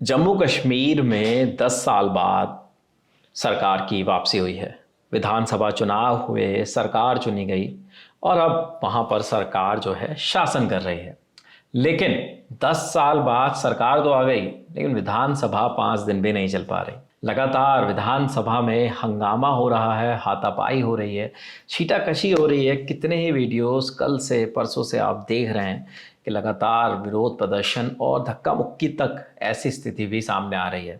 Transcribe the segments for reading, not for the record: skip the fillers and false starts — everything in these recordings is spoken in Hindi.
जम्मू कश्मीर में 10 साल बाद सरकार की वापसी हुई है। विधानसभा चुनाव हुए, सरकार चुनी गई और अब वहाँ पर सरकार जो है शासन कर रही है। लेकिन 10 साल बाद सरकार तो आ गई, लेकिन विधानसभा 5 दिन भी नहीं चल पा रही। लगातार विधानसभा में हंगामा हो रहा है, हाथापाई हो रही है, छीटाकशी हो रही है। कितने ही वीडियोस कल से परसों से आप देख रहे हैं कि लगातार विरोध प्रदर्शन और धक्का मुक्की तक ऐसी स्थिति भी सामने आ रही है।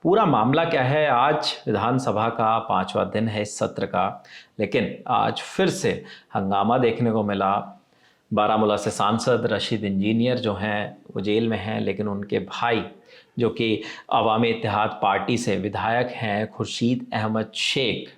पूरा मामला क्या है? आज विधानसभा का 5वां दिन है इस सत्र का, लेकिन आज फिर से हंगामा देखने को मिला। बारामूला से सांसद रशीद इंजीनियर जो हैं वो जेल में हैं, लेकिन उनके भाई जो कि अवामी इत्तेहाद पार्टी से विधायक हैं, खुर्शीद अहमद शेख,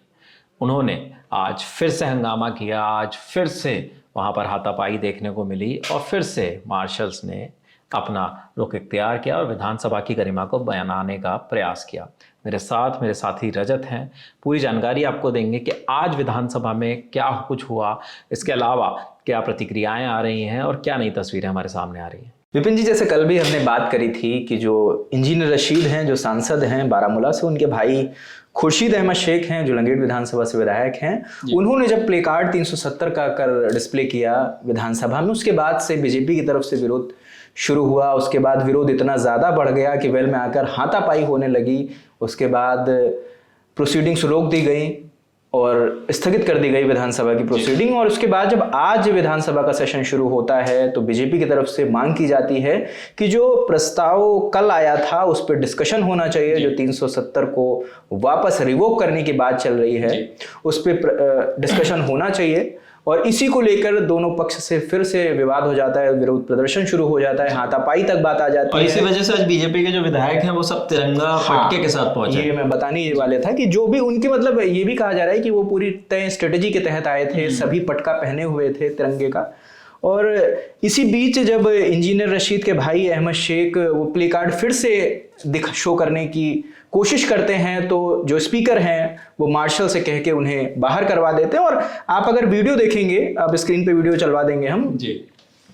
उन्होंने आज फिर से हंगामा किया। आज फिर से वहाँ पर हाथापाई देखने को मिली और फिर से मार्शल्स ने अपना रुख इख्तियार किया और विधानसभा की गरिमा को बनाने का प्रयास किया। मेरे साथ मेरे साथी रजत हैं, पूरी जानकारी आपको देंगे कि आज विधानसभा में क्या कुछ हुआ, इसके अलावा क्या प्रतिक्रियाएं आ रही हैं और क्या नई तस्वीरें हमारे सामने आ रही हैं। विपिन जी, जैसे कल भी हमने बात करी थी कि जो इंजीनियर रशीद हैं, जो सांसद हैं बारामूला से, उनके भाई खुर्शीद अहमद शेख हैं जो लंगेट विधानसभा से विधायक हैं, उन्होंने जब प्ले कार्ड 370 का कर डिस्प्ले किया विधानसभा में, उसके बाद से बीजेपी की तरफ से विरोध शुरू हुआ। उसके बाद विरोध इतना ज़्यादा बढ़ गया कि वेल में आकर हाथापाई होने लगी। उसके बाद प्रोसीडिंग्स रोक दी गई और स्थगित कर दी गई विधानसभा की प्रोसीडिंग। और उसके बाद जब आज विधानसभा का सेशन शुरू होता है तो बीजेपी की तरफ से मांग की जाती है कि जो प्रस्ताव कल आया था उस पर डिस्कशन होना चाहिए, जो 370 को वापस रिवोक करने की बात चल रही है उस पर डिस्कशन होना चाहिए। और इसी को लेकर दोनों पक्ष से फिर से विवाद हो जाता है, विरोध प्रदर्शन शुरू हो जाता है, हाथापाई तक बात आ जाती है। और इसी वजह से आज बीजेपी के जो विधायक हैं वो सब तिरंगा पटके के साथ पहुंचे। ये मैं बताने ये वाले था कि जो भी उनके मतलब ये भी कहा जा रहा है कि वो पूरी तय स्ट्रेटेजी के तहत आए थे, सभी पटका पहने हुए थे तिरंगे का। और इसी बीच जब इंजीनियर रशीद के भाई अहमद शेख वो प्ले कार्ड फिर से शो करने की कोशिश करते हैं तो जो स्पीकर हैं वो मार्शल से कह के उन्हें बाहर करवा देते हैं। और आप अगर वीडियो देखेंगे, अब स्क्रीन पे वीडियो चलवा देंगे हम जी,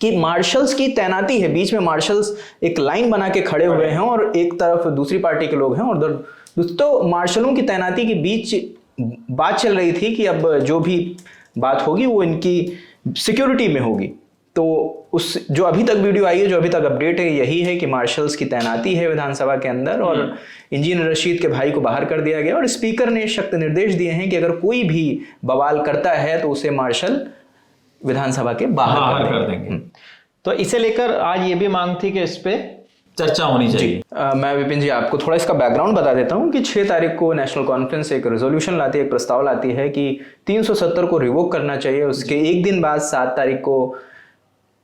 कि मार्शल्स की तैनाती है, बीच में मार्शल्स एक लाइन बना के खड़े हुए हैं और एक तरफ दूसरी पार्टी के लोग हैं और तो मार्शलों की तैनाती के बीच बात चल रही थी कि अब जो भी बात होगी वो इनकी सिक्योरिटी में होगी। तो उस जो अभी तक वीडियो आई है, जो अभी तक अपडेट है, यही है कि मार्शल्स की तैनाती है विधानसभा के अंदर और इंजीनियर रशीद के भाई को बाहर कर दिया गया। और स्पीकर ने सख्त निर्देश दिए हैं कि अगर कोई भी बवाल करता है तो उसे मार्शल विधानसभा के बाहर कर देंगे। तो इसे लेकर आज ये भी मांग थी कि इस पे चर्चा होनी चाहिए। मैं विपिन जी आपको थोड़ा इसका बैकग्राउंड बता देता हूं कि 6 तारीख को नेशनल कॉन्फ्रेंस एक रेजोल्यूशन लाती है, एक प्रस्ताव लाती है कि 370 को रिवोक करना चाहिए। उसके एक दिन बाद 7 तारीख को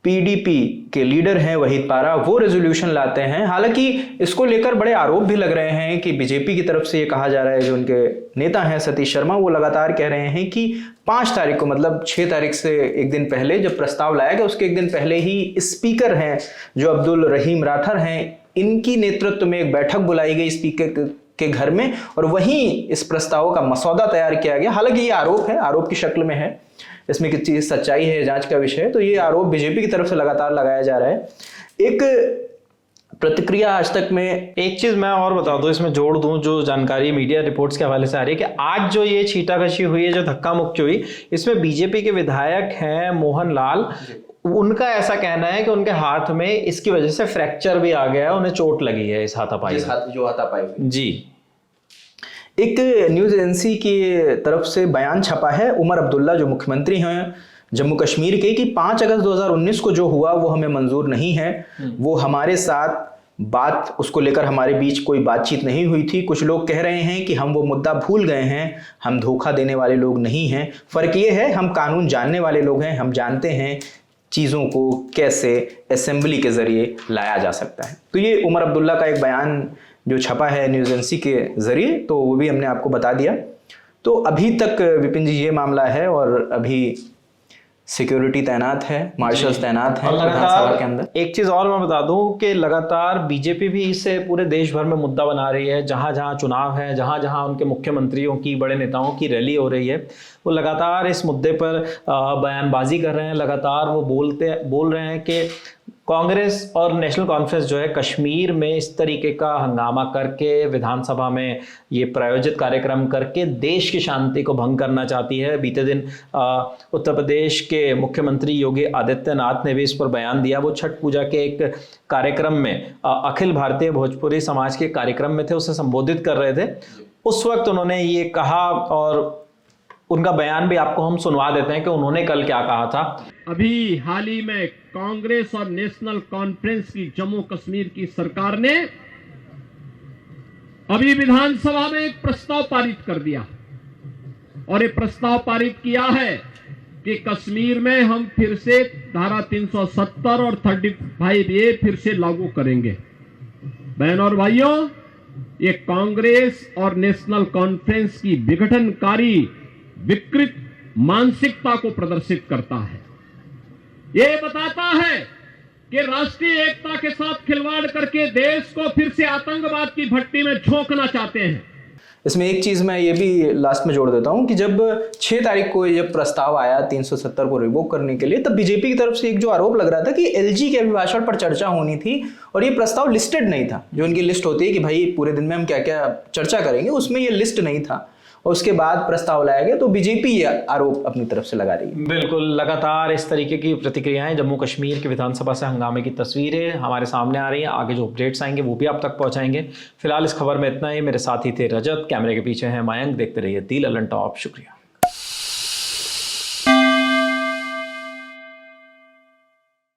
पीडीपी के लीडर हैं वहीद पारा, वो रेजोल्यूशन लाते हैं। हालांकि इसको लेकर बड़े आरोप भी लग रहे हैं कि बीजेपी की तरफ से ये कहा जा रहा है, जो उनके नेता हैं सतीश शर्मा, वो लगातार कह रहे हैं कि 5 तारीख को, मतलब 6 तारीख से एक दिन पहले जब प्रस्ताव लाया गया उसके एक दिन पहले ही स्पीकर हैं जो अब्दुल रहीम राठर हैं, इनकी नेतृत्व में एक बैठक बुलाई गई स्पीकर के घर में और वहीं इस प्रस्ताव का मसौदा तैयार किया गया। हालांकि ये आरोप है, आरोप की शक्ल में है, इसमें किस चीज सच्चाई है जांच का विषय है। तो ये आरोप बीजेपी की तरफ से लगातार लगाया जा रहा है। एक प्रतिक्रिया आज तक में, एक चीज मैं और बता दूं, इसमें जोड़ दूं, जो जानकारी मीडिया रिपोर्ट्स के हवाले से आ रही है कि आज जो ये छीटाकशी हुई है, जो धक्का मुक्की हुई, इसमें बीजेपी के विधायक हैं मोहन लाल, उनका ऐसा कहना है कि उनके हाथ में इसकी वजह से फ्रैक्चर भी आ गया है, उन्हें चोट लगी है इस हाथापाई जो हाथापाई जी। एक न्यूज एजेंसी की तरफ से बयान छपा है उमर अब्दुल्ला जो मुख्यमंत्री हैं जम्मू कश्मीर के, कि 5 अगस्त 2019 को जो हुआ वो हमें मंजूर नहीं है। वो हमारे साथ बात, उसको लेकर हमारे बीच कोई बातचीत नहीं हुई थी। कुछ लोग कह रहे हैं कि हम वो मुद्दा भूल गए हैं, हम धोखा देने वाले लोग नहीं हैं। फर्क ये है हम कानून जानने वाले लोग हैं, हम जानते हैं चीज़ों को कैसे असेंबली के जरिए लाया जा सकता है। तो ये उमर अब्दुल्ला का एक बयान जो छपा है न्यूज एजेंसी के जरिए, तो वो भी हमने आपको बता दिया। तो अभी तक विपिन जी ये मामला है और अभी सिक्योरिटी तैनात है, मार्शल्स तैनात हैं विधानसभा के अंदर। एक चीज और मैं बता दूं कि लगातार बीजेपी भी इसे पूरे देश भर में मुद्दा बना रही है। जहां जहां चुनाव है, जहां जहां उनके मुख्यमंत्रियों की, बड़े नेताओं की रैली हो रही है, वो लगातार इस मुद्दे पर बयानबाजी कर रहे हैं। लगातार वो बोल रहे हैं कि कांग्रेस और नेशनल कॉन्फ्रेंस जो है कश्मीर में इस तरीके का हंगामा करके, विधानसभा में ये प्रायोजित कार्यक्रम करके देश की शांति को भंग करना चाहती है। बीते दिन उत्तर प्रदेश के मुख्यमंत्री योगी आदित्यनाथ ने भी इस पर बयान दिया। वो छठ पूजा के एक कार्यक्रम में, अखिल भारतीय भोजपुरी समाज के कार्यक्रम में थे, उसे संबोधित कर रहे थे। उस वक्त उन्होंने ये कहा और उनका बयान भी आपको हम सुनवा देते हैं कि उन्होंने कल क्या कहा था। अभी हाल ही में कांग्रेस और नेशनल कॉन्फ्रेंस की जम्मू कश्मीर की सरकार ने अभी विधानसभा में एक प्रस्ताव पारित कर दिया और ये प्रस्ताव पारित किया है कि कश्मीर में हम फिर से धारा 370 और 35A फिर से लागू करेंगे। बहनों और भाइयों, ये कांग्रेस और नेशनल कॉन्फ्रेंस की विघटनकारी विकृत मानसिकता को प्रदर्शित करता है। ये बताता है कि राष्ट्रीय एकता के साथ खिलवाड़ करके देश को फिर से आतंकवाद की भट्टी में झोंकना चाहते हैं। इसमें एक चीज मैं ये भी लास्ट में जोड़ देता हूं कि जब 6 तारीख को जब प्रस्ताव आया 370 को रिवोक करने के लिए, तब बीजेपी की तरफ से एक जो आरोप लग रहा था कि एलजी के अभिभाषण पर चर्चा होनी थी और ये प्रस्ताव लिस्टेड नहीं था। जो उनकी लिस्ट होती है कि भाई पूरे दिन में हम क्या क्या चर्चा करेंगे, उसमें ये लिस्ट नहीं था और उसके बाद प्रस्ताव लाया गया। तो बीजेपी ये आरोप अपनी तरफ से लगा रही है। बिल्कुल, लगातार इस तरीके की प्रतिक्रियाएं जम्मू कश्मीर की विधानसभा से हंगामे की तस्वीरें हमारे सामने आ रही हैं। आगे जो अपडेट्स आएंगे वो भी आप तक पहुंचाएंगे। फिलहाल इस खबर में इतना ही। मेरे साथी थे रजत, कैमरे के पीछे हैं मयंक। देखते रहिए दी ललन टॉप। शुक्रिया।